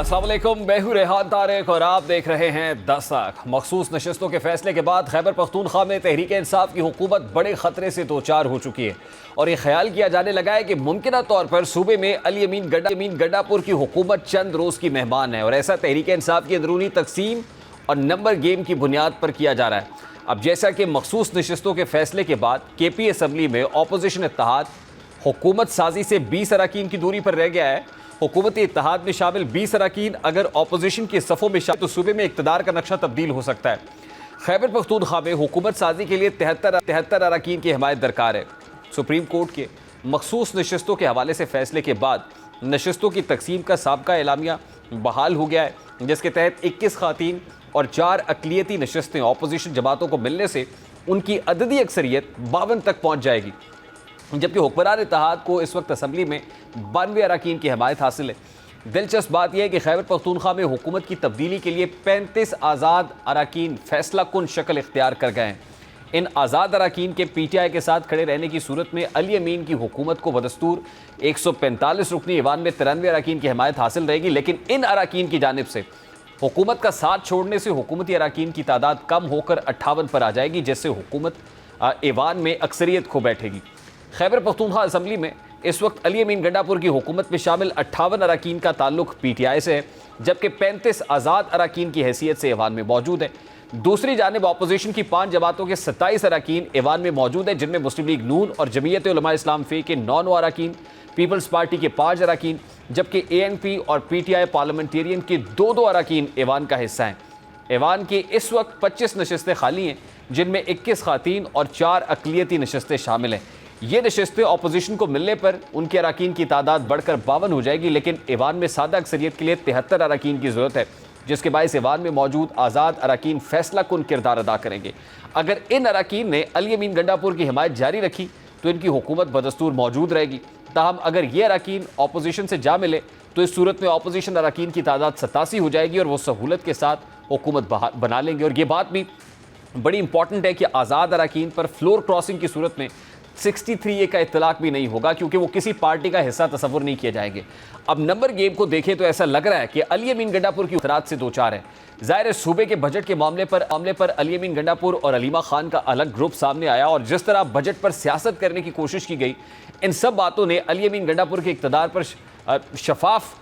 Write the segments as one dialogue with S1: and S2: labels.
S1: अस्सलाम वालेकुम, मैं हूं रेहान तारिक और आप देख रहे हैं दस्तक। मखसूस नशस्तों के फैसले के बाद खैबर पख्तूनख्वा में तहरीक इंसाफ की हुकूमत बड़े खतरे से दो चार हो चुकी है और ये ख्याल किया जाने लगा है कि मुमकिन तौर पर सूबे में अली अमीन गंडापुर की हुकूमत चंद रोज़ की मेहमान है और ऐसा तहरीक इंसाफ की अंदरूनी तकसीम और नंबर गेम की बुनियाद पर किया जा रहा है। अब जैसा कि मखसूस नशस्तों के फैसले के बाद KP असम्बली में अपोजिशन इत्तेहाद हुकूमत साजी से 20 अरकान की दूरी पर रह गया है। हुकूमती इत्तेहाद में शामिल 20 अरकान अगर अपोजिशन के सफ़ों में शामिल तो सूबे में इक़्तिदार का नक्शा तब्दील हो सकता है। खैबर पख्तूनख्वा में हुकूमत साजी के लिए 73 अरकान की हिमायत दरकार है। सुप्रीम कोर्ट के मखसूस नशस्तों के हवाले से फैसले के बाद नशस्तों की तकसीम का साबका एलामिया बहाल हो गया है, जिसके तहत 21 ख़वातीन और 4 अक़लियती नशस्तें अपोजिशन जमातों को मिलने से उनकी अददी अक्सरियत 52 तक पहुँच जाएगी, जबकि हुक्मरान इत्तेहाद को इस वक्त असम्बली में 92 अरकान की हिमायत हासिल है। दिलचस्प बात यह है कि खैबर पख्तूनख्वा में हुकूमत की तब्दीली के लिए 35 आज़ाद अरकान फैसला कुन शक्ल इख्तियार कर गए हैं। इन आज़ाद अरकान के PTI के साथ खड़े रहने की सूरत में अली अमीन की हुकूमत को बदस्तूर 145 रुकनी ईवान में 93 अरकान की हिमायत हासिल रहेगी, लेकिन इन अरकान की जानिब से हुकूमत का साथ छोड़ने से हुकूमती अरकान की तादाद कम होकर 58 पर आ जाएगी, जिससे हुकूमत ईवान में अक्सरियत खो बैठेगी। खैबर पख्तूनख्वा असम्बली में इस वक्त अली अमीन गंडापुर की हुकूमत में शामिल 58 अरकान का ताल्लुक PTI से है, जबकि 35 आज़ाद अरकान की हैसियत से ईवान में मौजूद है। दूसरी जानिब अपोजिशन की 5 जमातों के 27 अरकान ईवान में मौजूद है, जिनमें मुस्लिम लीग नून और जमीयत उलमा इस्लाम फ़े के 9 अरकान, पीपल्स पार्टी के 5 अरकान, जबकि ANP और PTI पार्लियामेंटेरियन के 2 अरकान ईवान का हिस्सा हैं। ईवान की इस वक्त 25 नशस्तें खाली हैं, जिनमें 21 ख़वातीन और 4 अक़लियती नशस्तें शामिल हैं। ये नशस्तें अपोजिशन को मिलने पर उनके अरकान की तादाद बढ़कर 52 हो जाएगी, लेकिन ईवान में सादा अक्सरियत के लिए 73 अरकान की ज़रूरत है, जिसके बायस ईवान में मौजूद आज़ाद अरकान फैसला कुन किरदार अदा करेंगे। अगर इन अरकान ने अली अमीन गंडापुर की हिमायत जारी रखी तो इनकी हुकूमत बदस्तूर मौजूद रहेगी। ताहम अगर ये अरकान अपोजिशन से जा मिले तो इस सूरत में अपोजिशन अरकान की तादाद 87 हो जाएगी और वो सहूलत के साथ हुकूमत बना लेंगे। और ये बात भी बड़ी इंपॉर्टेंट है कि आज़ाद अरकान पर फ्लोर क्रॉसिंग की सूरत में 63A का इत्तलाक भी नहीं होगा, क्योंकि वो किसी पार्टी का हिस्सा तस्वुर नहीं किए जाएंगे। अब नंबर गेम को देखें तो ऐसा लग रहा है कि अली अमीन गंडापुर की खतरात से दो चार है। ज़ाहिर है सूबे के बजट के मामले पर अली अमीन गंडापुर और अलीमा खान का अलग ग्रुप सामने आया और जिस तरह बजट पर सियासत करने की कोशिश की गई, इन सब बातों ने अली अमीन गंडापुर के इक़्तिदार पर शफाफ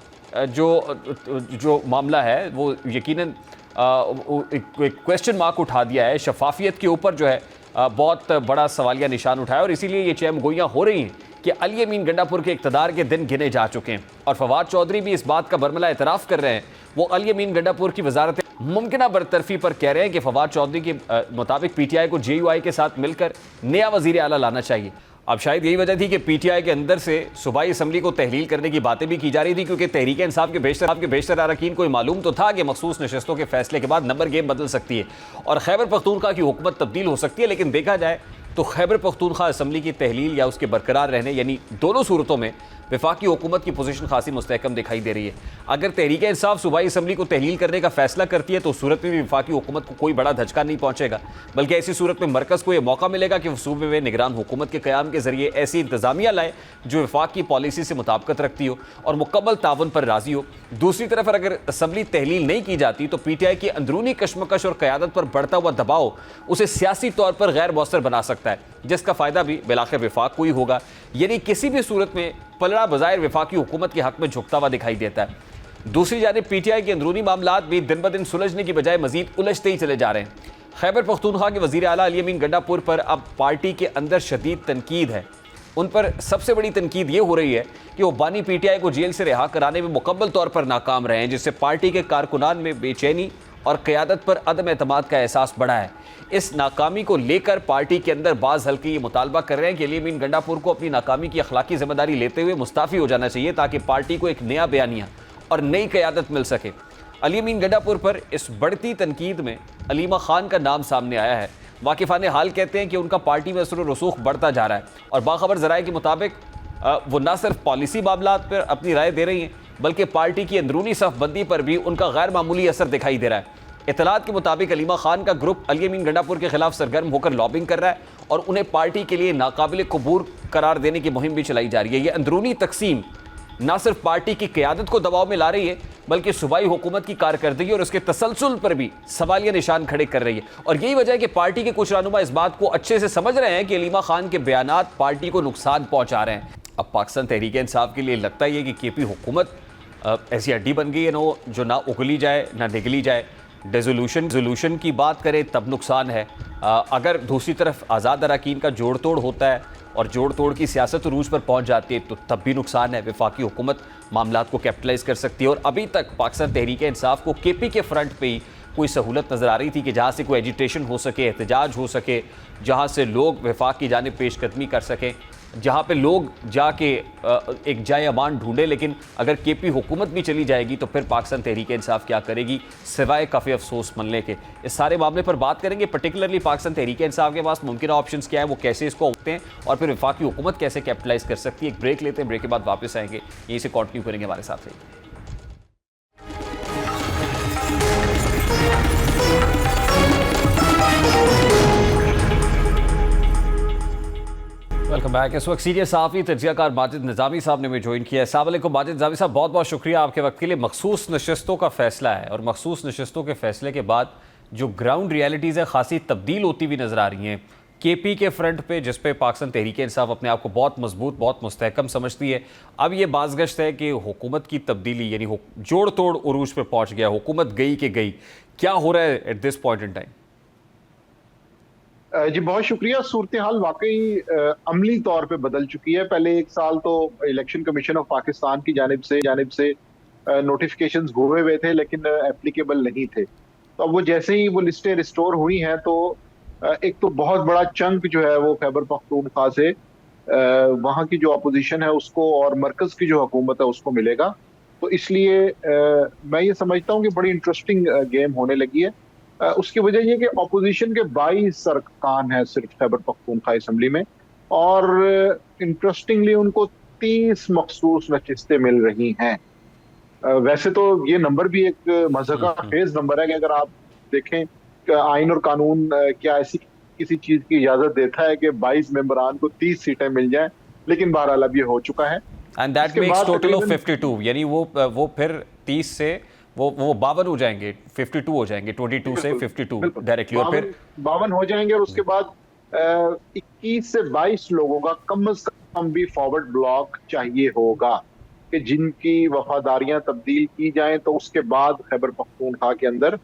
S1: जो मामला है वो यकीनन क्वेश्चन मार्क उठा दिया है। शफाफियत के ऊपर जो है बहुत बड़ा सवालिया निशान उठाया और इसीलिए ये चहमगोइयाँ हो रही हैं कि अली अमीन गंडापुर के इक़्तिदार के दिन गिने जा चुके हैं। और फवाद चौधरी भी इस बात का बरमला एतराफ़ कर रहे हैं। वो अली अमीन गंडापुर की वजारत मुमकिना बरतरफी पर कह रहे हैं कि फवाद चौधरी के मुताबिक PTI को JUI के साथ मिलकर नया वज़ीर आला लाना चाहिए। अब शायद यही वजह थी कि PTI के अंदर से सूबाई असम्बली को तहलील करने की बातें भी की जा रही थी, क्योंकि तहरीक इंसाफ के बेशतर अरकान को मालूम तो था कि मखसूस नशस्तों के फैसले के बाद नंबर गेम बदल सकती है और खैबर पख्तूनख्वा की हुकूमत तब्दील हो सकती है। लेकिन देखा जाए तो खैबर पख्तूनख्वा असम्बली की तहलील या उसके बरकरार रहने, यानी दोनों सूरतों में वफाकी हुकूमत की पोजीशन खासी मुस्तहकम दिखाई दे रही है। अगर तहरीक इंसाफ सूबाई असम्बली को तहलील करने का फैसला करती है तो सूरत में भी वफाकी हुकूमत को कोई बड़ा धचका नहीं पहुँचेगा, बल्कि ऐसी सूरत में मरकज़ को यह मौका मिलेगा कि सूबे में निगरान हुकूमत के क़याम के जरिए ऐसी इंतज़ामिया लाए जो वफाक की पॉलिसी से मुताबिकत रखती हो और मुकम्मल तावन पर राज़ी हो। दूसरी तरफ अगर असम्बली तहलील नहीं की जाती तो PTI की अंदरूनी कशमकश और क़यादत पर बढ़ता हुआ दबाव उसे सियासी तौर पर गैर मौसर बना सकता है, जिसका फ़ायदा भी बिलाखिर वफाक को ही होगा। यानी किसी भी सूरत में पलड़ा बज़ाहिर वफाकी हुकूमत के हक़ में झुकता हुआ दिखाई देता है। दूसरी जानिब PTI के अंदरूनी मामलात भी दिन ब दिन सुलझने की बजाय मज़ीद उलझते ही चले जा रहे हैं। खैबर पख्तूनख्वा के वज़ीर आला अली अमीन गंडापुर पर अब पार्टी के अंदर शदीद तनकीद है। उन पर सबसे बड़ी तनकीद ये हो रही है कि वो बानी PTI को जेल से रिहा कराने में मुकम्मल तौर पर नाकाम रहे हैं, जिससे पार्टी के कारकुनान में बेचैनी और क़यादत पर अदम एतमाद का एहसास बढ़ा है। इस नाकामी को लेकर पार्टी के अंदर बाज़ हल्के ये मुतालबा कर रहे हैं कि अली अमीन गंडापुर को अपनी नाकामी की अखलाकी जिम्मेदारी लेते हुए मुस्ताफ़ी हो जाना चाहिए, ताकि पार्टी को एक नया बयानिया और नई क़यादत मिल सके। अली अमीन गंडापुर पर इस बढ़ती तनकीद में अलीमा खान का नाम सामने आया है। वाकिफ़ान हाल कहते हैं कि उनका पार्टी में असर रसूख बढ़ता जा रहा है और बाखबर ज़राए के मुताबिक वो न सिर्फ पॉलिसी मामलात पर अपनी राय दे रही हैं, बल्कि पार्टी की अंदरूनी सफ़बंदी पर भी उनका गैर मामूली असर दिखाई दे रहा है। इत्तलात के मुताबिक अलीमा खान का ग्रुप अली अमीन गंडापुर के खिलाफ सरगर्म होकर लॉबिंग कर रहा है और उन्हें पार्टी के लिए नाकाबिल कबूल करार देने की मुहिम भी चलाई जा रही है। ये अंदरूनी तकसीम न सिर्फ पार्टी की क़यादत को दबाव में ला रही है, बल्कि सूबाई हुकूमत की कारकर्दगी और उसके तसलसल पर भी सवालिया निशान खड़े कर रही है। और यही वजह है कि पार्टी के कुछ रहनुमा इस बात को अच्छे से समझ रहे हैं कि अलीमा खान के बयानात पार्टी को नुकसान पहुंचा रहे हैं। अब पाकिस्तान तहरीक इंसाफ के लिए लगता ही है कि केपी हुकूमत ऐसी हड्डी बन गई है जो ना उगली जाए ना निगली जाए। रेजोल्यूशन की बात करें तब नुकसान है, अगर दूसरी तरफ आज़ाद अरकान का जोड़ तोड़ होता है और जोड़ तोड़ की सियासत उरूज पर पहुंच जाती है तो तब भी नुकसान है। वफाकी हुकूमत मामलात को कैपिटलाइज कर सकती है। और अभी तक पाकिस्तान तहरीक इंसाफ को केपी के फ्रंट पे ही कोई सहूलत नज़र आ रही थी कि जहाँ से कोई एजिटेशन हो सके, एहतजाज हो सके, जहाँ से लोग वफाक की जानिब पेशकदमी कर सकें, जहाँ पे लोग जाके एक जाए अमान ढूंढे। लेकिन अगर केपी हुकूमत भी चली जाएगी तो फिर पाकिस्तान तहरीक इंसाफ क्या करेगी सिवाय काफ़ी अफसोस मनने के। इस सारे मामले पर बात करेंगे, पर्टिकुलरली पाकिस्तान तहरीक इंसाफ के पास मुमकिन ऑप्शंस क्या है, वो कैसे इसको उठते हैं और फिर वफाकी हुकूमत कैसे कैपिटलाइज कर सकती है। एक ब्रेक लेते हैं, ब्रेक के बाद वापस आएंगे, यहीं से कंटिन्यू करेंगे हमारे साथ। Welcome back. इस वक्त सीनियर सहाफ़ी तज्ज़ियाकार माजिद निज़ामी साहब ने भी ज्वाइन किया है। अस्सलाम वालेकुम माजिद निज़ामी साहब, बहुत बहुत शुक्रिया आपके वक्त के लिए। मखसूस नशस्तों का फैसला है और मखसूस नशस्तों के फैसले के बाद जो ग्राउंड रियलिटीज़ है खासी तब्दील होती हुई नज़र आ रही हैं। केपी के फ्रंट पे जिस पे पाकिस्तान तहरीक इंसाफ अपने आप को बहुत मजबूत, बहुत मुस्तहकम समझती है, अब ये बाज़गश्त है कि हुकूमत की तब्दीली यानी जोड़ तोड़ उरूज पर पहुँच गया, हुकूमत गई के गई। क्या हो रहा है at this point in time?
S2: जी बहुत शुक्रिया। सूरत हाल वाकई अमली तौर पे बदल चुकी है। पहले एक साल तो इलेक्शन कमीशन ऑफ पाकिस्तान की जानिब से नोटिफिकेशंस हुए थे लेकिन एप्लीकेबल नहीं थे। तो अब वो जैसे ही वो लिस्टें रिस्टोर हुई हैं तो एक तो बहुत बड़ा चंक जो है वो खैबर पख्तूनख्वा से वहाँ की जो अपोजिशन है उसको और मरकज की जो हुकूमत है उसको मिलेगा। तो इसलिए मैं ये समझता हूँ कि बड़ी इंटरेस्टिंग गेम होने लगी है। उसकी वजह यह कि अपोजिशन के 22 अरकान है सिर्फ खैबर पख्तूनख्वा असेंबली में, और इंटरेस्टिंगली उनको 30 मखसूस नशिस्तें मिल रही हैं। वैसे तो ये नंबर भी एक मज़हका खेज नंबर है कि अगर आप देखें आइन और कानून क्या ऐसी किसी चीज की इजाजत देता है कि 22 मेंबरान को 30 सीटें मिल जाएं, लेकिन बहरहाल अब ये हो चुका है।
S1: And that makes total of 52, यानी वो फिर 30 से वो 52 हो जाएंगे, 52 हो जाएंगे, 22 से 52 डायरेक्टली, और फिर
S2: 52 हो जाएंगे। और उसके बाद 21 से 22 लोगों का कम से कम भी फॉरवर्ड ब्लॉक चाहिए होगा कि जिनकी वफादारियां तब्दील की जाएं, तो उसके बाद खैबर पख्तूनख्वा के अंदर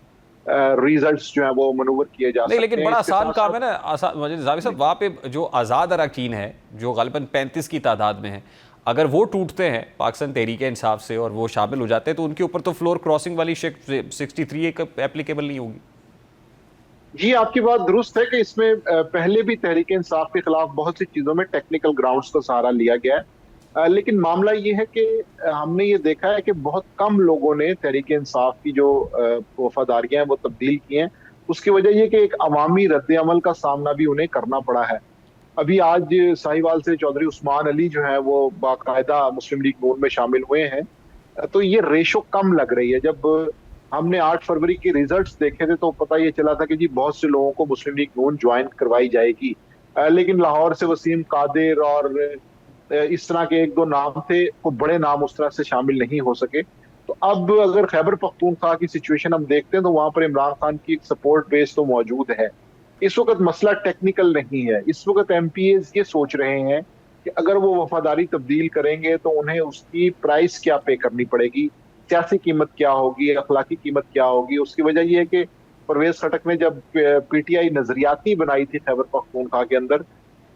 S2: रिजल्ट्स जो है वो मनूवर किए जा सकते हैं।
S1: लेकिन बड़ा आसान काम है ना जावेद साहब, वहाँ पे जो आज़ाद अरकान है जो गालिबन 35 की तादाद में है, अगर वो टूटते हैं पाकिस्तान तहरीक इंसाफ से और वो शामिल हो जाते हैं तो उनके ऊपर तो फ्लोर क्रॉसिंग वाली 63 एप्लीकेबल नहीं होगी।
S2: जी आपकी बात दुरुस्त है कि इसमें पहले भी तहरीक इंसाफ के खिलाफ बहुत सी चीजों में टेक्निकल ग्राउंड्स का सहारा लिया गया है, लेकिन मामला ये है कि हमने ये देखा है कि बहुत कम लोगों ने तहरीक इंसाफ की जो वफादारियां हैं वो तब्दील की हैं। उसकी वजह ये कि एक अवामी रद्द अमल का सामना भी उन्हें करना पड़ा है। अभी आज साहिवाल से चौधरी उस्मान अली जो है वो बाकायदा मुस्लिम लीग नून में शामिल हुए हैं, तो ये रेशो कम लग रही है। जब हमने 8 फरवरी के रिजल्ट्स देखे थे तो पता ये चला था कि जी बहुत से लोगों को मुस्लिम लीग नून ज्वाइन करवाई जाएगी, लेकिन लाहौर से वसीम कादिर और इस तरह के एक दो नाम थे, कोई बड़े नाम उस तरह से शामिल नहीं हो सके। तो अब अगर खैबर पख्तूनख्वा की सिचुएशन हम देखते हैं तो वहां पर इमरान खान की एक सपोर्ट बेस तो मौजूद है। इस वक्त मसला टेक्निकल नहीं है। इस वक्त एमपीएस ये सोच रहे हैं कि अगर वो वफादारी तब्दील करेंगे तो उन्हें उसकी प्राइस क्या पे करनी पड़ेगी, सियासी कीमत क्या होगी, अखलाकी कीमत क्या होगी। उसकी वजह यह है कि परवेज खटक ने जब पीटीआई नजरियाती बनाई थी खैबर पख्तूनख्वा के अंदर,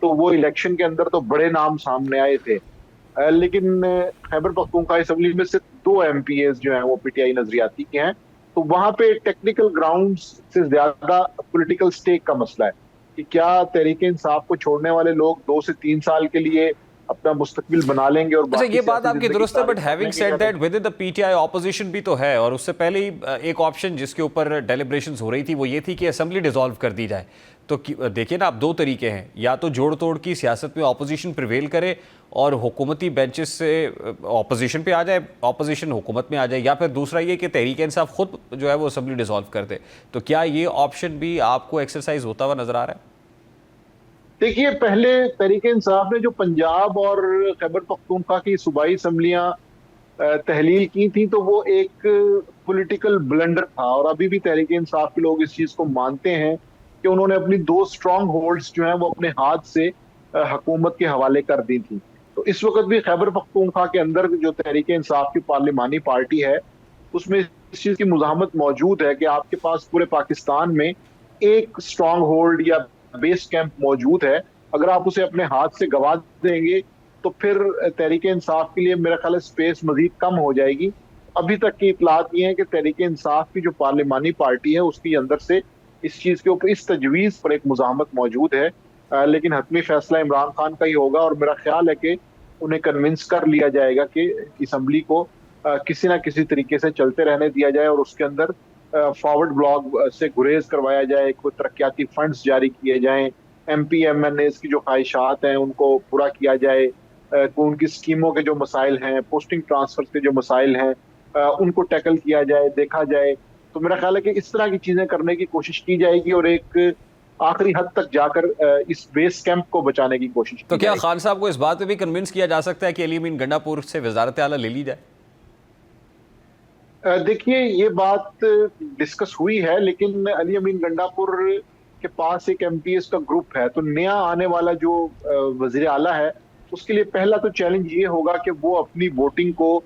S2: तो वो इलेक्शन के अंदर तो बड़े नाम सामने आए थे, लेकिन खैबर पख्तूनख्वा असेंबली में सिर्फ 2 एमपीएस जो हैं वो पीटीआई नजरियाती के हैं। तो वहां पे टेक्निकल ग्राउंड्स से ज्यादा पॉलिटिकल स्टेक का मसला है कि क्या तहरीक इंसाफ को छोड़ने वाले लोग 2 से 3 साल के लिए अपना मुस्तकबिल बना लेंगे। और
S1: अच्छा, ये बात आपकी दुरुस्त है, but having said that with in the PTI opposition भी तो है, और उससे पहले ही एक ऑप्शन जिसके ऊपर डेलिब्रेशंस हो रही थी वो ये थी कि असेंबली डिसॉल्व कर दी जाए। तो देखिए ना, अब 2 तरीके हैं, या तो जोड़ तोड़ की सियासत में ऑपोजिशन प्रिवेल करे और हुकूमती बेंचेस से ऑपोजिशन पे आ जाए, ऑपोजिशन हुकूमत में आ जाए, या फिर दूसरा ये कि तहरीक इंसाफ खुद जो है वो असेंबली डिसॉल्व कर दे। तो क्या ये ऑप्शन भी आपको एक्सरसाइज होता हुआ नजर आ रहा है?
S2: देखिए, पहले तहरीक इंसाफ ने जो पंजाब और खैबर पख्तूनख्वा की सूबाई असम्बलियां तहलील की थी, तो वो एक पॉलिटिकल ब्लंडर था। और अभी भी तहरीक इंसाफ के लोग इस चीज को मानते हैं कि उन्होंने अपनी दो स्ट्रांग होल्ड्स जो हैं वो अपने हाथ से हुकूमत के हवाले कर दी थी। तो इस वक्त भी खैबर पख्तूनख्वा के अंदर जो तहरीक इंसाफ की पार्लिमानी पार्टी है, उसमें इस चीज की मुजाहमत मौजूद है कि आपके पास पूरे पाकिस्तान में एक स्ट्रांग होल्ड या बेस कैंप मौजूद है। अगर आप उसे अपने हाथ से गवा देंगे तो फिर तहरीक इंसाफ के लिए मेरा ख्याल है स्पेस मजीद कम हो जाएगी। अभी तक की इतलात ये है कि तहरीक इंसाफ की जो पार्लिमानी पार्टी है उसके अंदर से इस चीज के ऊपर, इस तजवीज पर एक मुजाहमत मौजूद है। लेकिन हतमी फैसला इमरान खान का ही होगा, और मेरा ख्याल है कि उन्हें कन्विंस कर लिया जाएगा कि असम्बली को किसी ना किसी तरीके से चलते रहने दिया जाए और उसके अंदर फॉरवर्ड ब्लॉक से गुरेज करवाया जाए, कोई तरक्याती फंड्स जारी किए जाएं, MP MNAs की जो ख्वाहिशात हैं उनको पूरा किया जाए, उनकी स्कीमों के जो मसाइल हैं, पोस्टिंग ट्रांसफर के जो मसाइल हैं, उनको टैकल किया जाए, देखा जाए। तो मेरा ख्याल है कि इस तरह की चीजें करने की कोशिश की जाएगी और एक आखिरी हद तक जाकर इस बेस कैंप को बचाने की कोशिश
S1: तो
S2: की
S1: क्या
S2: जाएगी।
S1: खान साहब को इस बात पे भी कन्विंस किया जा सकता है कि अली अमीन गंडापुर से वजारत आला ले ली जाए?
S2: देखिए, ये बात डिस्कस हुई है, लेकिन अली अमीन गंडापुर के पास एक MPs का ग्रुप है। तो नया आने वाला जो वजीर आला है, उसके लिए पहला तो चैलेंज ये होगा कि वो अपनी वोटिंग को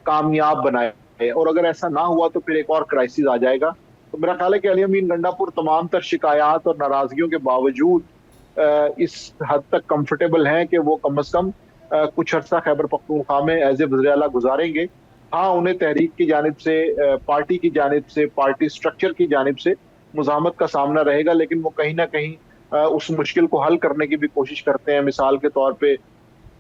S2: कामयाब बनाए, और अगर ऐसा ना हुआ तो फिर एक और क्राइसिस आ जाएगा। तो मेरा ख्याल है कि अली अमीन गंडापुर तमाम तर शिकायत और नाराजगियों के बावजूद इस हद तक कंफर्टेबल हैं कि वो कम अज कम कुछ अर्सा खैबर पख्तूनख्वा में एज ए वज़ीर आला गुजारेंगे। हाँ, उन्हें तहरीक की जानिब से, पार्टी की जानिब से, पार्टी स्ट्रक्चर की जानिब से मुज़ाहमत का सामना रहेगा, लेकिन वो कहीं ना कहीं उस मुश्किल को हल करने की भी कोशिश करते हैं। मिसाल के तौर पे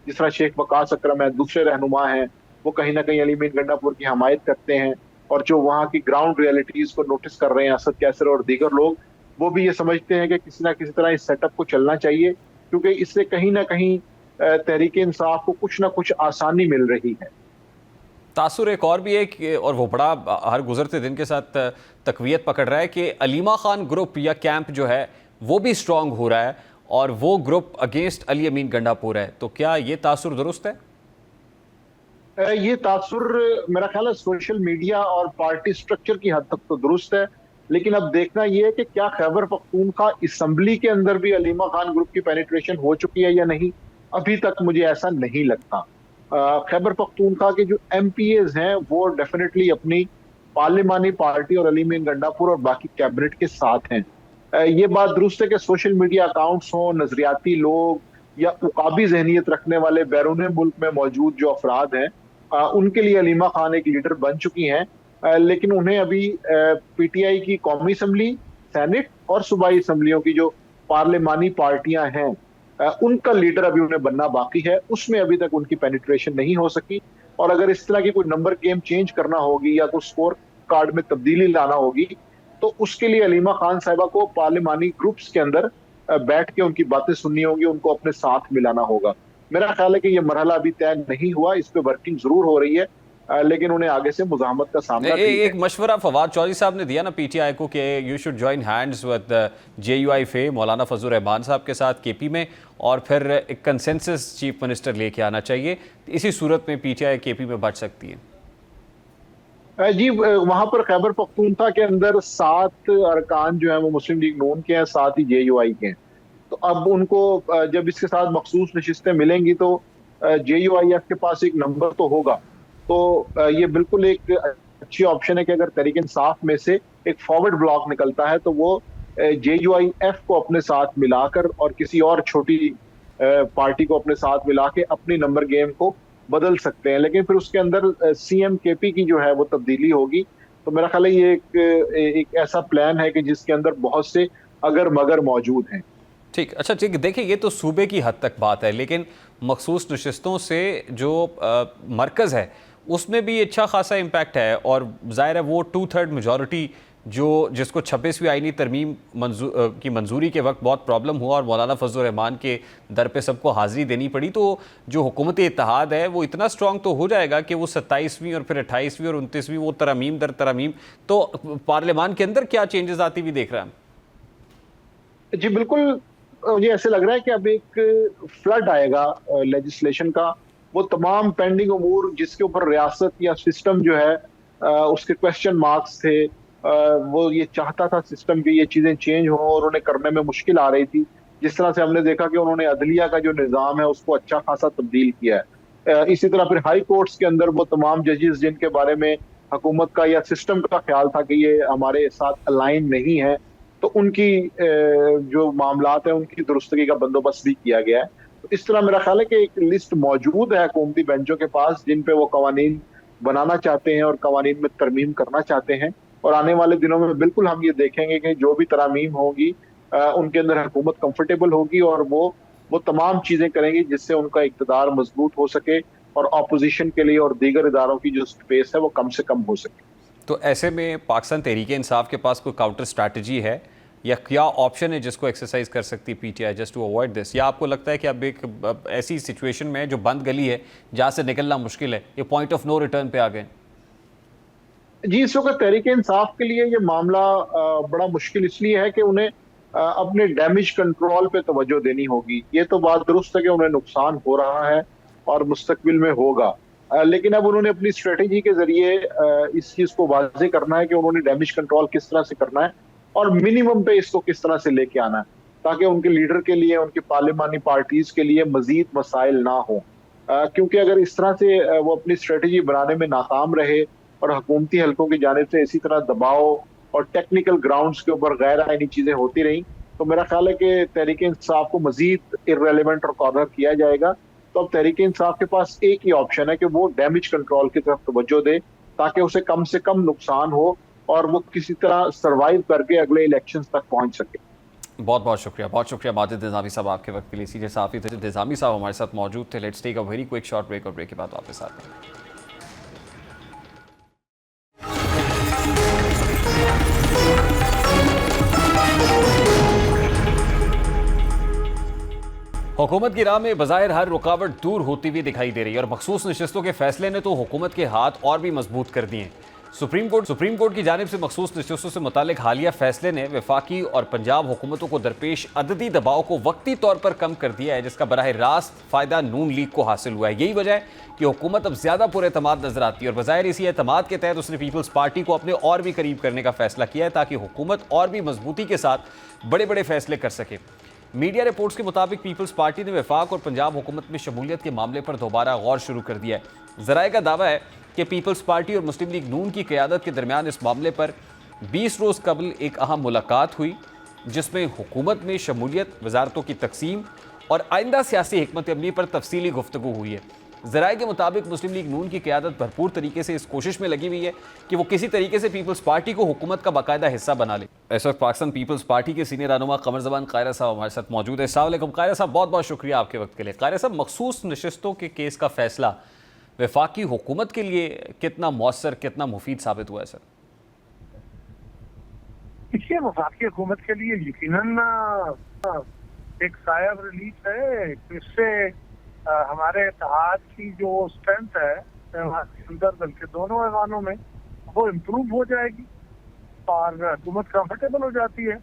S2: जिस तरह शेख वकास अकरम है, दूसरे रहनुमा हैं, वो कहीं ना कहीं अली अमीन गंडापुर की हमायत करते हैं। और जो वहाँ की ग्राउंड रियलिटीज को नोटिस कर रहे हैं, असद कैसर और दीगर लोग, वो भी ये समझते हैं कि किसी ना किसी तरह इस सेटअप को चलना चाहिए, क्योंकि इससे कहीं ना कहीं तहरीक इंसाफ को कुछ ना कुछ आसानी मिल रही है।
S1: तासुर एक और भी है और वो बड़ा हर गुजरते दिन के साथ तकवीत पकड़ रहा है कि अलीमा खान ग्रुप या कैंप जो है वो भी स्ट्रांग हो रहा है और वो ग्रुप अगेंस्ट अली अमीन गंडापुर है। तो क्या ये तासुर दुरुस्त है?
S2: ये तासुर मेरा ख्याल है सोशल मीडिया और पार्टी स्ट्रक्चर की हद तक तो दुरुस्त है, लेकिन अब देखना यह है कि क्या खैबर पख्तूनख्वा असम्बली के अंदर भी अलीमा खान ग्रुप की पेनिट्रेशन हो चुकी है या नहीं। अभी तक मुझे ऐसा नहीं लगता। खैबर पख्तूनख्वा के जो MPAs हैं वो डेफिनेटली अपनी पार्लिमानी पार्टी और अली अमीन गंडापुर और बाकी कैबिनेट के साथ हैं। ये बात दुरुस्त है कि सोशल मीडिया अकाउंट्स हों, नजरियाती लोग या उकाबी जहनीत रखने वाले बैरून मुल्क में मौजूद जो अफराद हैं, उनके लिए अलीमा खान एक लीडर बन चुकी हैं। लेकिन उन्हें अभी PTI की कौमी असम्बली, सेनेट और सूबाई असम्बलियों की जो पार्लिमानी पार्टियां हैं, उनका लीडर अभी उन्हें बनना बाकी है। उसमें अभी तक उनकी पेनिट्रेशन नहीं हो सकी। और अगर इस तरह की कोई नंबर गेम चेंज करना होगी या कोई स्कोर कार्ड में तब्दीली लाना होगी, तो उसके लिए अलीमा खान साहिबा को पार्लिमानी ग्रुप्स के अंदर बैठ के उनकी बातें सुननी होगी, उनको अपने साथ मिलाना होगा। मेरा ख्याल है कि ये मरहला अभी तय नहीं हुआ, इस पे वर्किंग जरूर हो रही है, लेकिन उन्हें आगे से मुज़ाहमत का सामना
S1: एक मशवरा फवाद चौधरी साहब ने दिया ना PTI को कि you should join hands with JUI फे मौलाना फजल रहमान साहब के साथ KP में, और फिर एक कंसेंसस चीफ मिनिस्टर लेके आना चाहिए। इसी सूरत में PTI KP में बढ़ सकती है।
S2: जी, वहां पर खैबर पख्तूनख्वा के अंदर 7 अरकान जो हैं वो मुस्लिम लीग नून के हैं, 7 ही JUI के हैं। तो अब उनको जब इसके साथ मखसूस नशिस्तें मिलेंगी तो JUIF के पास एक नंबर तो होगा। तो ये बिल्कुल एक अच्छी ऑप्शन है कि अगर तहरीक इंसाफ में से एक फॉरवर्ड ब्लॉक निकलता है तो वो JUIF को अपने साथ मिलाकर और किसी और छोटी पार्टी को अपने साथ मिला के अपनी नंबर गेम को बदल सकते हैं। लेकिन फिर उसके अंदर CM KP की जो है वो तब्दीली होगी। तो मेरा ख्याल है ये एक ऐसा प्लान है कि जिसके अंदर बहुत से अगर मगर मौजूद हैं।
S1: ठीक, अच्छा ठीक, देखिए ये तो सूबे की हद तक बात है, लेकिन मखसूस नशिस्तों से जो मरकज़ है उसमें भी अच्छा खासा इम्पैक्ट है। और ज़ाहिर है वो 2/3 मेजॉरिटी जिसको 26वीं आईनी तरमीम की मंजूरी के वक्त बहुत प्रॉब्लम हुआ और मौलाना फजल रहमान के दर पे सबको हाज़िरी देनी पड़ी, तो जो हुकूमत इत्तेहाद है वो इतना स्ट्रॉन्ग तो हो जाएगा कि वो 27वीं और फिर 28वीं और 29वीं वो तरमीम दर तरमीम, तो पार्लियामान के अंदर क्या चेंजेस आती हुई देख रहे हैं?
S2: जी बिल्कुल, मुझे ऐसे लग रहा है कि अब एक फ्लड आएगा लेजिस्लेशन का। वो तमाम पेंडिंग अमूर जिसके ऊपर रियासत या सिस्टम जो है उसके क्वेश्चन मार्क्स थे, वो ये चाहता था सिस्टम की ये चीजें चेंज हो और उन्हें करने में मुश्किल आ रही थी। जिस तरह से हमने देखा कि उन्होंने अदलिया का जो निज़ाम है उसको अच्छा खासा तब्दील किया है। इसी तरह फिर हाई कोर्ट्स के अंदर वो तमाम जजेस जिनके बारे में हुकूमत का या सिस्टम का ख्याल था कि ये हमारे साथ अलाइन नहीं है, तो उनकी जो मामलात है उनकी दुरुस्तगी का बंदोबस्त भी किया गया है। तो इस तरह मेरा ख्याल है कि एक लिस्ट मौजूद है हुकूमती बेंचों के पास जिन पे वो कवानीन बनाना चाहते हैं और कवानीन में तरमीम करना चाहते हैं। और आने वाले दिनों में बिल्कुल हम ये देखेंगे कि जो भी तरामीम होगी उनके अंदर हुकूमत कंफर्टेबल होगी और वो तमाम चीजें करेंगी जिससे उनका इक़्तिदार मजबूत हो सके और अपोजिशन के लिए और दीगर इदारों की जो स्पेस है वो कम से कम हो सके।
S1: तो ऐसे में पाकिस्तान तहरीक-ए-इंसाफ के पास कोई काउंटर स्ट्रैटेजी है या क्या ऑप्शन है जिसको एक्सरसाइज कर सकती पीटीआई जस्ट टू अवॉइड दिस, या आपको लगता है कि अब ऐसी सिचुएशन में जो बंद गली है जहाँ से निकलना मुश्किल है, ये पॉइंट ऑफ नो रिटर्न पे आ गए?
S2: जी, इस वक्त तहरीक इंसाफ के लिए ये मामला बड़ा मुश्किल इसलिए है कि उन्हें अपने डैमेज कंट्रोल पे तवज्जो देनी होगी। ये तो बात दुरुस्त है कि उन्हें नुकसान हो रहा है और मुस्तकबिल में होगा, लेकिन अब उन्होंने अपनी स्ट्रेटेजी के जरिए इस चीज को वाज़ेह करना है कि उन्होंने डैमेज कंट्रोल किस तरह से करना है और मिनिमम पे इसको किस तरह से लेके आना है, ताकि उनके लीडर के लिए, उनकी पार्लिमानी पार्टीज के लिए मजीद मसाइल ना हो। क्योंकि अगर इस तरह से वो अपनी स्ट्रेटेजी बनाने में नाकाम रहे और हुकूमती हलकों की जानिब से इसी तरह दबाव और टेक्निकल ग्राउंड्स के ऊपर गैर आईनी चीजें होती रही, तो मेरा ख्याल है कि तहरीक इंसाफ को मजीद इर्रेलेवेंट और कॉर्नर किया जाएगा। तो अब तहरीक इंसाफ के पास एक ही ऑप्शन है कि वो डैमेज कंट्रोल की तरफ तवज्जो दे ताकि उसे कम से कम नुकसान हो और वो किसी तरह सर्वाइव करके अगले इलेक्शंस तक पहुंच सके।
S1: बहुत बहुत शुक्रिया माजिद निज़ामी साहब आपके वक्त के लिए। सीनियर सहाफ़ी थे निज़ामी साहब हमारे साथ मौजूद थे। Let's take a very quick short break और ब्रेक के बाद वापस आते हैं। हुकूमत की राह में बज़ाहिर हर रुकावट दूर होती हुई दिखाई दे रही है और मखसूस नशिस्तों के फैसले ने तो हुकूमत के हाथ और भी मजबूत कर दिए। सुप्रीम कोर्ट की जानिब से मखसूस नशिस्तों से मुतालिक हालिया फैसले ने वफाकी और पंजाब हुकूमतों को दरपेश अददी दबाव को वक्ती तौर पर कम कर दिया है, जिसका बराह रास्त फ़ायदा नून लीग को हासिल हुआ है। यही वजह है कि हुकूमत अब ज़्यादा पुरएतमाद नजर आती है और बज़ाहिर इसी एतमाद के तहत उसने पीपल्स पार्टी को अपने और भी करीब करने का फैसला किया है ताकि हुकूमत और भी मजबूती के साथ बड़े बड़े फैसले कर सके। मीडिया रिपोर्ट्स के मुताबिक पीपल्स पार्टी ने वफाक और पंजाब हुकूमत में शमूलियत के मामले पर दोबारा गौर शुरू कर दिया है। ज़राए का दावा है कि पीपल्स पार्टी और मुस्लिम लीग नून की क़यादत के दरमियान इस मामले पर 20 रोज़ कबल एक अहम मुलाकात हुई, जिसमें हुकूमत में शमूलियत, वजारतों की तकसीम और आइंदा सियासी हिकमत अमली पर तफसीली गुफ्तगू हुई है। ज़राए के मुताबिक मुस्लिम लीग नून की क़यादत भरपूर तरीके से इस कोशिश में लगी हुई है कि वो किसी तरीके से पीपल्स पार्टी को हुकूमत का बाकायदा हिस्सा बना ले। इस वक्त पाकिस्तान पीपल्स पार्टी के सीनियर रहनुमा कमर ज़बान कायरा साहब हमारे साथ मौजूद है। अस्सलाम वालेकुम कायरा साहब, बहुत बहुत शुक्रिया आपके वक्त के लिए। कायरा साहब, मखसूस नशिस्तों के केस का फैसला वफाकी हुकूमत के लिए कितना मौसर, कितना मुफीद साबित हुआ है सर?
S3: देखिए, वफाकी हुकूमत के लिए यकीनन एक साया रिलीफ है। इससे हमारे इत्तेहाद की जो स्ट्रेंथ है अंदर, बल्कि दोनों ऐवानों में, वो इम्प्रूव हो जाएगी और हुकूमत कंफर्टेबल हो जाती है।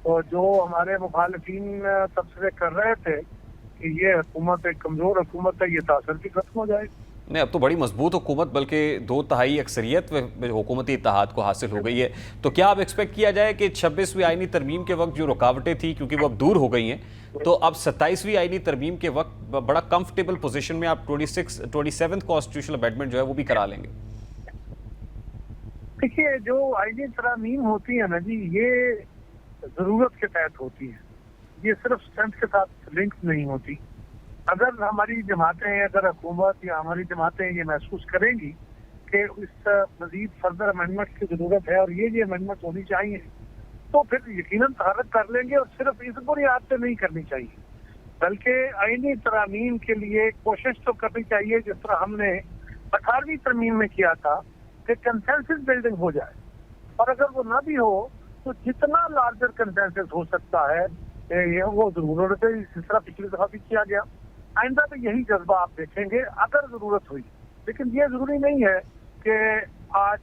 S3: तो जो हमारे मुखालिफिन तबसरे कर रहे थे कि ये हुकूमत एक कमजोर हुकूमत है, ये तासर भी खत्म हो जाएगी।
S1: नहीं, अब तो बड़ी मजबूत हुकूमत, बल्कि 2/3 अक्सरियत हुकूमती इत्तेहाद को हासिल हो गई है। तो क्या अब एक्सपेक्ट किया जाए कि 26वीं आईनी तरमीम के वक्त जो रुकावटें थी, क्योंकि वो अब दूर हो गई हैं, तो अब 27वीं आईनी तरमीम के वक्त बड़ा कंफर्टेबल पोजीशन में आप 27th कॉन्स्टिट्यूशनल अमेंडमेंट जो है वो भी करा लेंगे?
S3: देखिए, जो आईनी तरमीम होती है ना जी, ये जरूरत के तहत होती है, ये सिर्फ स्ट्रेंथ के साथ लिंक नहीं होती। अगर हमारी जमातें, अगर हुकूमत या हमारी जमातें ये महसूस करेंगी कि इस मजीद फर्दर अमेंडमेंट की जरूरत है और ये अमेंडमेंट होनी चाहिए, तो फिर यकीनन तहरक कर लेंगे। और सिर्फ इस बुनियाद पे नहीं करनी चाहिए, बल्कि आईनी तरमीम के लिए कोशिश तो करनी चाहिए जिस तरह हमने 18वीं तरमीम में किया था कि कंसेंसस बिल्डिंग हो जाए। और अगर वो ना भी हो तो जितना लार्जर कंसेंसस हो सकता है ये वो जरूरत है। इस तरह पिछली दफा भी किया गया, आइंदा तो यही जज्बा आप देखेंगे अगर जरूरत हुई। लेकिन ये जरूरी नहीं है कि आज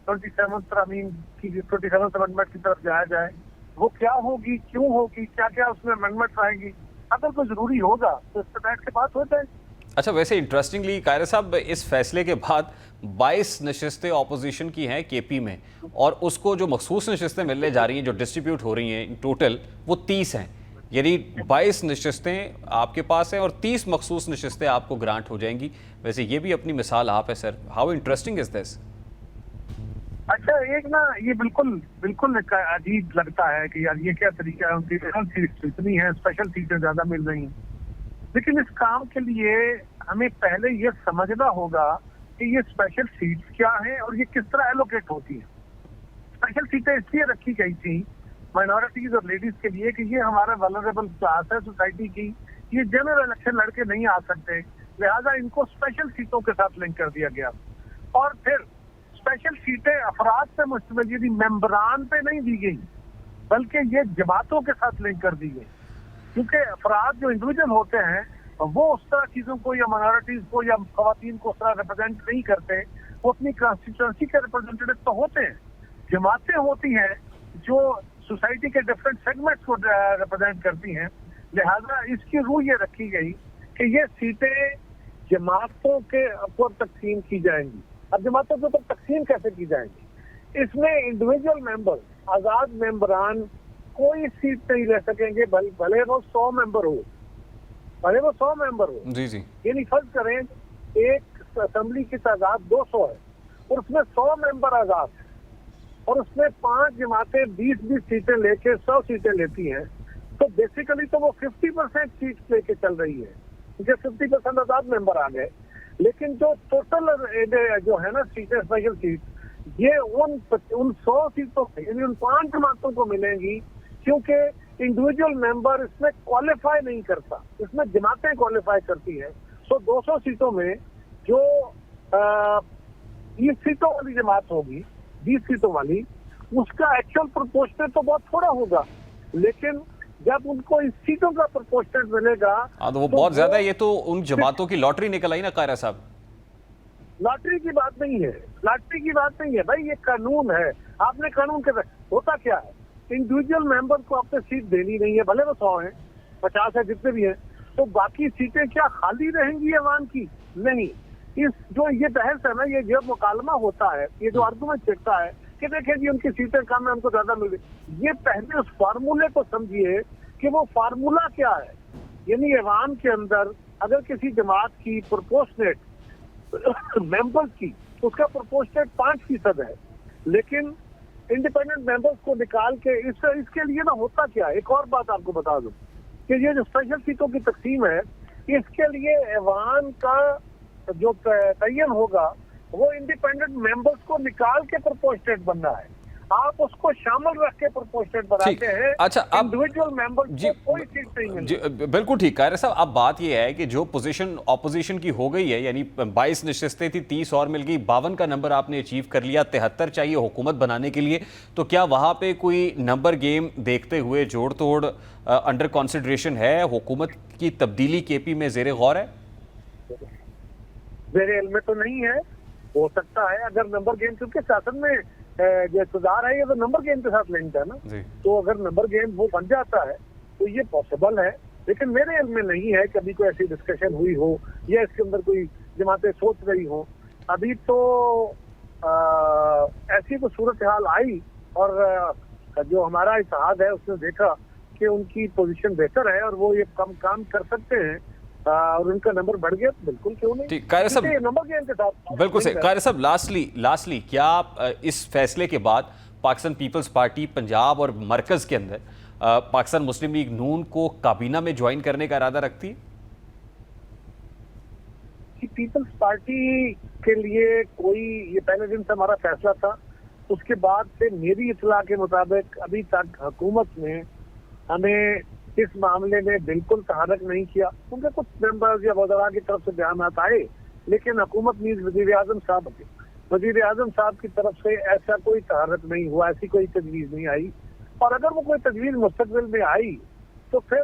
S3: 27th तरमीम की 27th अमेंडमेंट की तरफ जाया जाए। वो क्या होगी, क्यों होगी, क्या क्या उसमें अमेंडमेंट आएंगी, अगर कोई जरूरी होगा तो इस पर बैठ के बात हो जाए।
S1: अच्छा, वैसे इंटरेस्टिंगली कायरा साहब, इस फैसले के बाद 22 नशिस्तें ऑपोजिशन की हैं केपी में, और उसको जो मखसूस नशिस्तें मिलने जा रही हैं, जो डिस्ट्रीब्यूट हो रही हैं टोटल, वो 30 हैं। यानी 22 नशिस्तें आपके पास हैं और 30 मखसूस नशिस्तें आपको ग्रांट हो जाएंगी। वैसे ये भी अपनी मिसाल आप है sir, how interesting is this?
S3: अच्छा, एक ना ये बिल्कुल बिल्कुल अजीब लगता है कि यार ये क्या तरीका है, उनकी सीट्स इतनी है, स्पेशल सीटें ज्यादा मिल रही हैं। लेकिन इस काम के लिए हमें पहले ये समझना होगा कि ये स्पेशल सीट्स क्या हैं और ये किस तरह एलोकेट होती हैं। स्पेशल सीटें इसलिए रखी गई थी माइनॉरिटीज और लेडीज के लिए कि ये हमारा वल्नरेबल क्लास है सोसाइटी की, ये जनरल इलेक्शन लड़के नहीं आ सकते, लिहाजा इनको स्पेशल सीटों के साथ लिंक कर दिया गया। और फिर स्पेशल सीटें अफराद पे मुश्तमिल, यदि मेंबरान पे नहीं दी गई बल्कि ये जमातों के साथ लिंक कर दी गई, क्योंकि अफराद जो इंडिविजुअल होते हैं वो उस तरह चीजों को या माइनॉरिटीज को या खवातीन को उस तरह रिप्रेजेंट नहीं करते, वो अपनी कॉन्स्टिट्यूंसी के रिप्रेजेंटेटिव तो होते हैं। जमातें होती हैं जो सोसाइटी के डिफरेंट सेगमेंट्स को रिप्रेजेंट करती हैं, लिहाजा इसकी रूह ये रखी गई कि ये सीटें जमातों के ऊपर तकसीम की जाएंगी। अब जमातों के ऊपर तकसीम कैसे की जाएंगी? इसमें इंडिविजुअल मेंबर, आजाद मेंबरान कोई सीट नहीं ले सकेंगे, भले वो 100 मेंबर हो, भले वो 100 मेंबर हो।
S1: जी जी।
S3: यानी फर्ज करें एक असेंबली की तादाद 200 है और उसमें 100 मेंबर आजाद है और उसमें 5 जमातें 20-20 सीटें लेके 100 सीटें लेती हैं, तो बेसिकली तो वो 50% सीट लेके चल रही है, क्योंकि 50% आजाद मेंबर आ गए। लेकिन जो टोटल जो है ना सीटें, स्पेशल सीट, ये उन 100 सीटों यानी उन 5 जमातों को मिलेंगी, क्योंकि इंडिविजुअल मेंबर इसमें क्वालिफाई नहीं करता, इसमें जमातें क्वालिफाई करती हैं। तो 200 सीटों में जो 20 सीटों वाली जमात होगी, 20 सीटों वाली, उसका एक्चुअल प्रोपोर्शनल तो बहुत थोड़ा होगा, लेकिन जब उनको इस सीटों का प्रोपोर्शनल मिलेगा
S1: तो वो बहुत ज्यादा है। ये तो उन जमातों की लॉटरी निकल आई ना कायरा साहब।
S3: लॉटरी की बात नहीं है, लॉटरी की बात नहीं है भाई, ये कानून है। आपने कानून के होता क्या है, इंडिविजुअल मेंबर को आपने सीट देनी नहीं है, भले वो 100 है, 50 है, जितने भी हैं, तो बाकी सीटें क्या खाली रहेंगी अवाम की? नहीं। इस जो ये बहस है ना, ये जो मुकालमा होता है, ये जो आर्गुमेंट छिड़ता है कि देखिए जी उनकी सीटें कम है, हमको ज्यादा मिल रही, ये पहले उस फार्मूले को समझिए कि वो फार्मूला क्या है। यानी अवाम के अंदर अगर किसी जमात की प्रोपोर्शनेट मेंबर्स की, उसका प्रोपोर्शनेट 5% है, लेकिन इंडिपेंडेंट मेंबर्स को निकाल के इसके लिए ना होता क्या है। एक और बात आपको बता दूं कि ये जो स्पेशल सीटों की तकसीम है, इसके लिए ऐवान का जो तयन होगा वो इंडिपेंडेंट मेंबर्स को निकाल के प्रोपोर्शनेट बनना है। आप उसको शामिल रख के प्रोपोर्शनेट बनाते हैं।
S1: अच्छा, अब
S3: इंडिविजुअल मेंबर को कोई सीट नहीं मिलती।
S1: बिल्कुल ठीक कायरा साहब। अब बात यह है कि जो पोजीशन ऑपोजिशन की हो गई है, यानी 22 नशिस्तें थी, 30 और मिल गई, 52 का नंबर आपने अचीव कर लिया, 73 चाहिए हुकूमत बनाने के लिए, तो क्या वहां पे कोई नंबर गेम देखते हुए जोड़ तोड़ अंडर कंसिडरेशन है? हुकूमत की तब्दीली केपी में जेर गौर है?
S3: मेरे इल्म में तो नहीं है, हो सकता है अगर नंबर गेम, क्योंकि शासन में जो इक़्तिदार है ये तो नंबर गेम के साथ लिंक्ड है ना, तो अगर नंबर गेम वो बन जाता है तो ये पॉसिबल है। लेकिन मेरे इल्म में नहीं है कभी कोई ऐसी डिस्कशन हुई हो या इसके अंदर कोई जमातें सोच रही हो। अभी तो ऐसी कोई सूरत हाल आई और जो हमारा इत्तेहाद है उसने देखा कि उनकी पोजीशन बेहतर है और वो ये कम काम कर सकते हैं और उनका नंबर बढ़ गया, तो बिल्कुल क्यों नहीं।
S1: कायरा साहब,
S3: नंबर गेम के साथ
S1: बिल्कुल सही। कायरा साहब, लास्टली क्या आप इस फैसले के बाद पाकिस्तान पीपल्स पार्टी पंजाब और मरकज के अंदर पाकिस्तान मुस्लिम लीग नून को काबीना में ज्वाइन करने का इरादा रखती है?
S3: पीपल्स पार्टी के लिए कोई, ये पहले दिन से हमारा फैसला था, उसके बाद से मेरी इत्तला के मुताबिक अभी तक हुकूमत ने हमें इस मामले में बिल्कुल तहरक नहीं किया, क्योंकि कुछ मेंबर्स या वज़रा की तरफ से बयानात आए, लेकिन हुकूमत मीर वज़ीर आज़म साहब की तरफ से ऐसा कोई तहरक नहीं हुआ, ऐसी कोई तजवीज़ नहीं आई। और अगर वो कोई तजवीज़ मुस्तक़बिल में आई तो फिर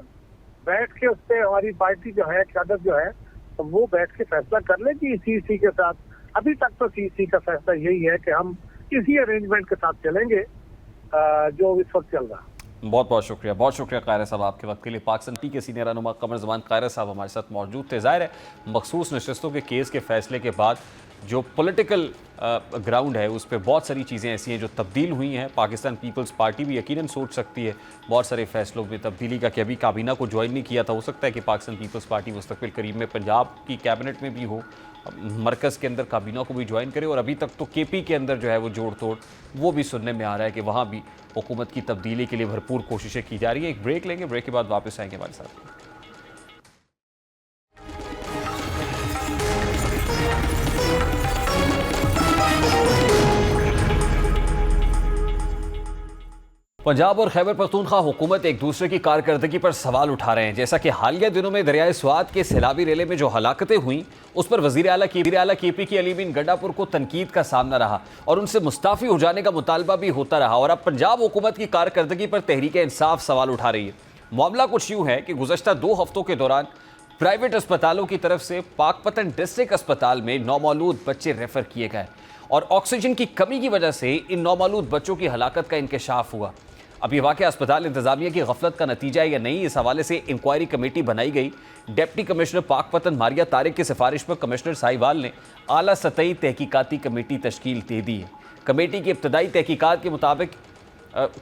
S3: बैठ के उस पर हमारी पार्टी जो है, क़यादत जो है, तो वो बैठ के फैसला कर लेगी सीसी के साथ। अभी तक तो सीसी का फैसला यही है कि हम इसी अरेंजमेंट के साथ चलेंगे जो इस वक्त चल रहा है।
S1: बहुत बहुत शुक्रिया कायरा साहब आपके वक्त के लिए। पाकिस्तान पी के सीनियर रहनुमा कमर ज़मान कायरा साहब हमारे साथ मौजूद थे। ज़ाहिर है मखसूस नशस्तों के केस के फैसले के बाद जो पॉलिटिकल ग्राउंड है उस पर बहुत सारी चीज़ें ऐसी हैं जो तब्दील हुई हैं। पाकिस्तान पीपल्स पार्टी भी यकीनन सोच सकती है बहुत सारे फैसलों में तब्दीली का कि अभी काबीना को ज्वाइन नहीं किया था, हो सकता है कि पाकिस्तान पीपल्स पार्टी मुस्तकबिल करीब में पंजाब की कैबिनेट में भी हो, मरकज़ के अंदर काबीना को भी ज्वाइन करे। और अभी तक तो केपी के अंदर जो है वो जोड़ तोड़ वो भी सुनने में आ रहा है कि वहाँ भी हुकूमत की तब्दीली के लिए भरपूर कोशिशें की जा रही है। एक ब्रेक लेंगे, ब्रेक के बाद वापस आएंगे हमारे साथ। पंजाब और खैबर पख्तूनख्वा हुकूमत एक दूसरे की कारकर्दगी पर सवाल उठा रहे हैं। जैसा कि हालिया दिनों में दरियाए स्वात के सैलाबी रेले में जो हलाकतें हुई उस पर वज़ीर आला केपी की अली बिन गड्डापुर को तनकीद का सामना रहा और उनसे मुस्ताफ़ी हो जाने का मुतालबा भी होता रहा। और अब पंजाब हुकूमत की कारकर्दगी पर तहरीक इंसाफ सवाल उठा रही है। मामला कुछ यूँ है कि गुज़श्ता 2 हफ्तों के दौरान प्राइवेट अस्पतालों की तरफ से पाकपतन डिस्ट्रिक्ट अस्पताल में नौमौलूद बच्चे रेफर किए गए और ऑक्सीजन की कमी की वजह से इन नौमौलूद बच्चों की हलाकत का इंकशाफ हुआ। अब ये वाक़या अस्पताल इंतजामिया की गफलत का नतीजा है या नहीं, इस हवाले से इंक्वायरी कमेटी बनाई गई। डिप्टी कमिश्नर पाकपतन मारिया तारिक की सिफारिश पर कमिश्नर साहिवाल ने आला सतही तहकीकाती कमेटी तश्कील दे दी है। कमेटी की इब्तदाई तहकीकात के मुताबिक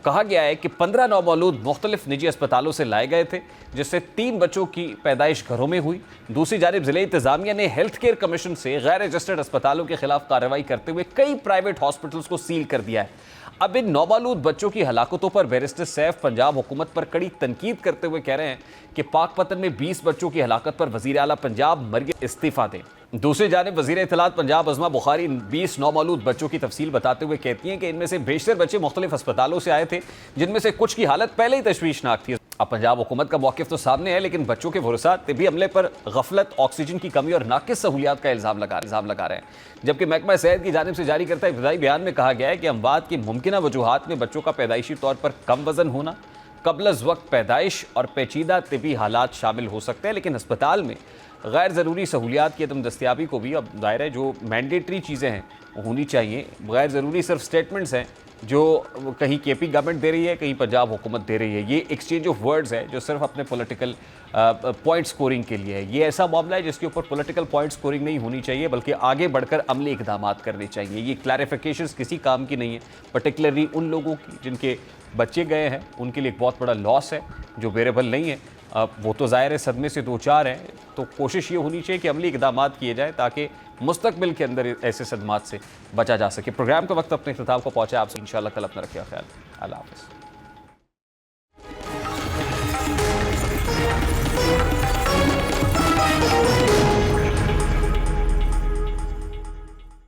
S1: कहा गया है कि 15 नौमौलूद मुख्तलिफ निजी अस्पतालों से लाए गए थे, जिससे 3 बच्चों की पैदाइश घरों में हुई। दूसरी जानिब ज़िले इंतजामिया ने हेल्थ केयर कमीशन से गैर रजिस्टर्ड अस्पतालों के खिलाफ कार्रवाई करते हुए कई प्राइवेट हॉस्पिटल्स को सील कर दिया है। अब इन नौमौलूद बच्चों की हलाकतों पर बैरिस्टर सैफ पंजाब हुकूमत पर कड़ी तनकीद करते हुए कह रहे हैं कि पाकपतन में 20 बच्चों की हलाकत पर वज़ीर आला पंजाब मरियम इस्तीफ़ा दें। दूसरी जानिब वज़ीर इत्तलात पंजाब अज़मा बुखारी 20 नौमौलूद बच्चों की तफसील बताते हुए कहती हैं कि इनमें से बेशतर बच्चे मुख्तलिफ अस्पतालों से आए थे, जिनमें से कुछ की हालत पहले ही तशवीशनाक थी। अब पंजाब हुकूमत का मौक़िफ़ तो सामने है, लेकिन बच्चों के वरुसा तिबी अमले पर गफलत, ऑक्सीजन की कमी और नाकिस सहूलियात का इल्ज़ाम लगा रहे हैं। जबकि महकमा सेहत की जानिब से जारी करता इब्तदाई बयान में कहा गया है कि अमवात की मुमकिना वजूहात में बच्चों का पैदाइशी तौर पर कम वज़न होना, कब्ल वक्त पैदाइश और पेचीदा तिबी हालात शामिल हो सकते हैं। लेकिन अस्पताल में गैर ज़रूरी सहूलियात की अदम दस्तियाबी को भी अब दायरा जो मैंडेटरी चीज़ें हैं होनी चाहिए। गैर ज़रूरी सिर्फ स्टेटमेंट्स हैं जो कहीं केपी गवर्नमेंट दे रही है, कहीं पंजाब हुकूमत दे रही है। ये एक्सचेंज ऑफ वर्ड्स है जो सिर्फ अपने पॉलिटिकल पॉइंट स्कोरिंग के लिए है। ये ऐसा मामला है जिसके ऊपर पॉलिटिकल पॉइंट स्कोरिंग नहीं होनी चाहिए, बल्कि आगे बढ़कर अमली इक़दाम करने चाहिए। ये क्लैरिफिकेशंस किसी काम की नहीं है, पर्टिकुलरली उन लोगों की जिनके बच्चे गए हैं उनके लिए एक बहुत बड़ा लॉस है जो बेरेबल नहीं है। वो तो ज़ाहिर है सदमे से 2-4 हैं, तो कोशिश ये होनी चाहिए कि अमली इक़दाम किए जाएँ ताकि मुस्तकबिल के अंदर ऐसे सदमात से बचा जा सके। प्रोग्राम का वक्त अपने इख्तिताम को पहुँचा। आपसे इंशाल्लाह कल अपना रखिए ख्याल। अल्लाह हाफ़िज़।